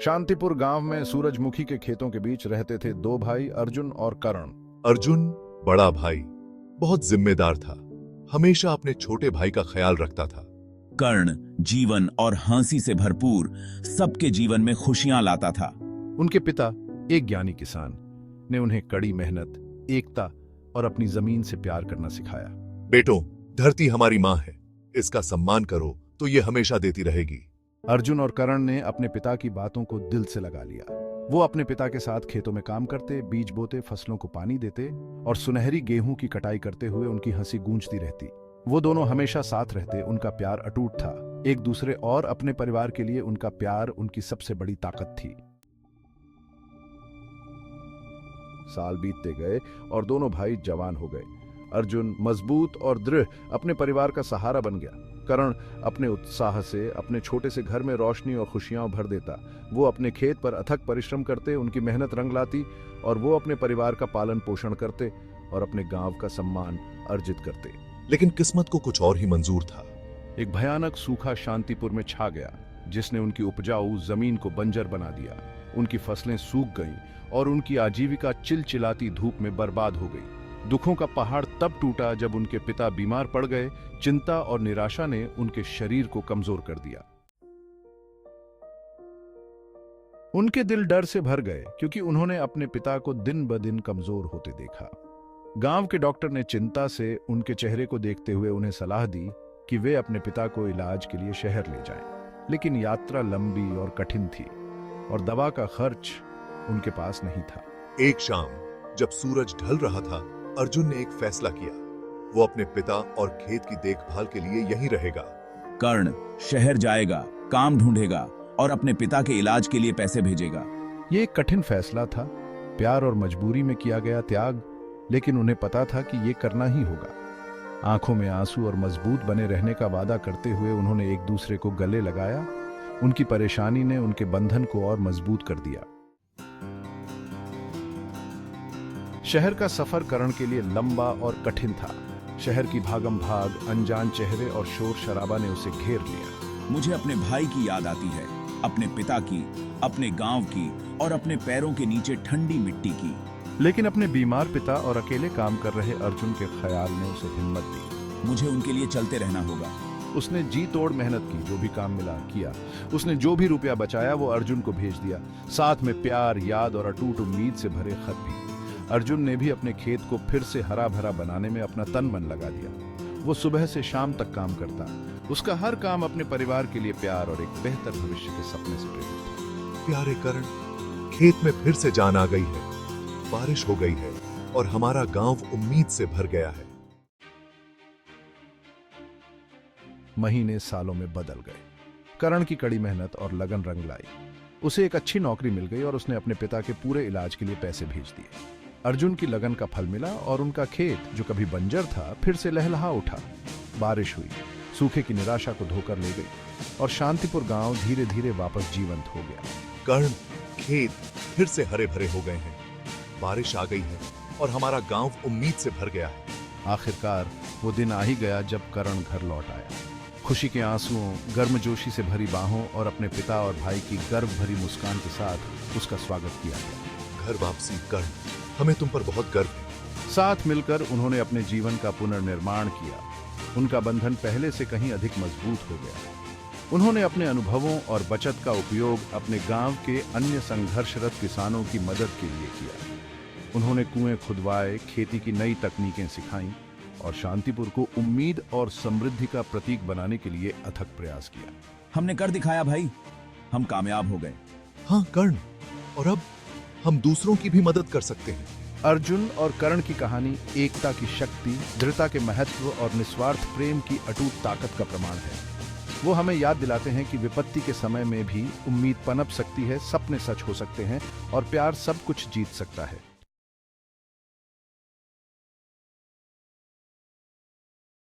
शांतिपुर गांव में सूरजमुखी के खेतों के बीच रहते थे दो भाई, अर्जुन और करण। अर्जुन बड़ा भाई बहुत जिम्मेदार था, हमेशा अपने छोटे भाई का ख्याल रखता था। कर्ण जीवन और हंसी से भरपूर सबके जीवन में खुशियां लाता था। उनके पिता एक ज्ञानी किसान ने उन्हें कड़ी मेहनत, एकता और अपनी जमीन से प्यार करना सिखाया। बेटों, धरती हमारी माँ है, इसका सम्मान करो तो ये हमेशा देती रहेगी। अर्जुन और करण ने अपने पिता की बातों को दिल से लगा लिया। वो अपने पिता के साथ खेतों में काम करते, बीज बोते, फसलों को पानी देते और सुनहरी गेहूं की कटाई करते हुए उनकी हंसी गूंजती रहती। वो दोनों हमेशा साथ रहते, उनका प्यार अटूट था। एक दूसरे और अपने परिवार के लिए उनका प्यार उनकी सबसे बड़ी ताकत थी। साल बीतते गए और दोनों भाई जवान हो गए। अर्जुन मजबूत और दृढ़ अपने परिवार का सहारा बन गया। करण अपने उत्साह से अपने छोटे से घर में रोशनी और खुशियां भर देता। वो अपने खेत पर अथक परिश्रम करते, उनकी मेहनत रंग लाती और वो अपने परिवार का पालन पोषण करते और अपने गांव का सम्मान अर्जित करते। लेकिन किस्मत को कुछ और ही मंजूर था। एक भयानक सूखा शांतिपुर में छा गया, जिसने उनकी उपजाऊ जमीन को बंजर बना दिया। उनकी फसलें सूख गईं और उनकी आजीविका चिलचिलाती धूप में बर्बाद हो गई। दुखों का पहाड़ तब टूटा जब उनके पिता बीमार पड़ गए। चिंता और निराशा ने उनके शरीर को कमजोर कर दिया। उनके दिल डर से भर गए, क्योंकि उन्होंने अपने पिता को दिन ब दिन कमजोर होते देखा। गांव के डॉक्टर ने चिंता से उनके चेहरे को देखते हुए उन्हें सलाह दी कि वे अपने पिता को इलाज के लिए शहर ले जाएं। लेकिन यात्रा लंबी और कठिन थी और दवा का खर्च उनके पास नहीं था। एक शाम जब सूरज ढल रहा था, अर्जुन ने एक फैसला किया। वो अपने पिता और खेत की देखभाल के लिए यहीं रहेगा। कर्ण शहर जाएगा, काम ढूंढेगा और अपने पिता के इलाज के लिए पैसे भेजेगा। ये एक कठिन फैसला था, प्यार और मजबूरी में किया गया त्याग, लेकिन उन्हें पता था कि ये करना ही होगा। आंखों में आंसू और मजबूत बने रहने का वादा करते हुए उन्होंने एक दूसरे को गले लगाया। उनकी परेशानी ने उनके बंधन को और मजबूत कर दिया। शहर का सफर करण के लिए लंबा और कठिन था। शहर की भागम भाग, अनजान चेहरे और शोर शराबा ने उसे घेर लिया। मुझे अपने भाई की याद आती है, अपने पिता की, अपने गांव की और अपने पैरों के नीचे ठंडी मिट्टी की। लेकिन अपने बीमार पिता और अकेले काम कर रहे अर्जुन के ख्याल ने उसे हिम्मत दी। मुझे उनके लिए चलते रहना होगा। उसने जी तोड़ मेहनत की, जो भी काम मिला किया। उसने जो भी रुपया बचाया वो अर्जुन को भेज दिया, साथ में प्यार, याद और अटूट उम्मीद से भरे खत भी। अर्जुन ने भी अपने खेत को फिर से हरा भरा बनाने में अपना तन मन लगा दिया। वो सुबह से शाम तक काम करता। उसका हर काम अपने परिवार के लिए प्यार और एक बेहतर भविष्य के सपने से प्रेरित था। प्यारे करण, खेत में फिर से जान आ गई है, बारिश हो गई है और हमारा गांव उम्मीद से भर गया है। महीने सालों में बदल गए। करण की कड़ी मेहनत और लगन रंग लाई। उसे एक अच्छी नौकरी मिल गई और उसने अपने पिता के पूरे इलाज के लिए पैसे भेज दिए। अर्जुन की लगन का फल मिला और उनका खेत, जो कभी बंजर था, फिर से लहलहा उठा। बारिश हुई, सूखे की निराशा को धोकर ले गई और शांतिपुर गांव धीरे धीरे वापस जीवंत हो गया। कर्ण, खेत फिर से हरे भरे हो गए हैं, बारिश आ गई है और हमारा गांव उम्मीद से भर गया है। आखिरकार वो दिन आ ही गया जब करण घर लौट आया। खुशी के आंसुओं, गर्मजोशी से भरी बाहों और अपने पिता और भाई की गर्व भरी मुस्कान के साथ उसका स्वागत किया गया। घर वापसी कर्ण, हमें तुम पर बहुत गर्व है। साथ मिलकर उन्होंने अपने जीवन का पुनर्निर्माण किया। उनका बंधन पहले से कहीं अधिक मजबूत हो गया। उन्होंने अपने अनुभवों और बचत का उपयोग अपने गांव के अन्य संघर्षरत किसानों की मदद के लिए किया। उन्होंने कुएं खुदवाए, खेती की नई तकनीकें सिखाईं और शांतिपुर को उम्मीद और समृद्धि का प्रतीक बनाने के लिए अथक प्रयास किया। हमने कर दिखाया भाई, हम कामयाब हो गए। हाँ कर्ण, और अब हम दूसरों की भी मदद कर सकते हैं। अर्जुन और करण की कहानी एकता की शक्ति, दृढ़ता के महत्व और निस्वार्थ प्रेम की अटूट ताकत का प्रमाण है। वो हमें याद दिलाते हैं कि विपत्ति के समय में भी उम्मीद पनप सकती है, सपने सच हो सकते हैं और प्यार सब कुछ जीत सकता है।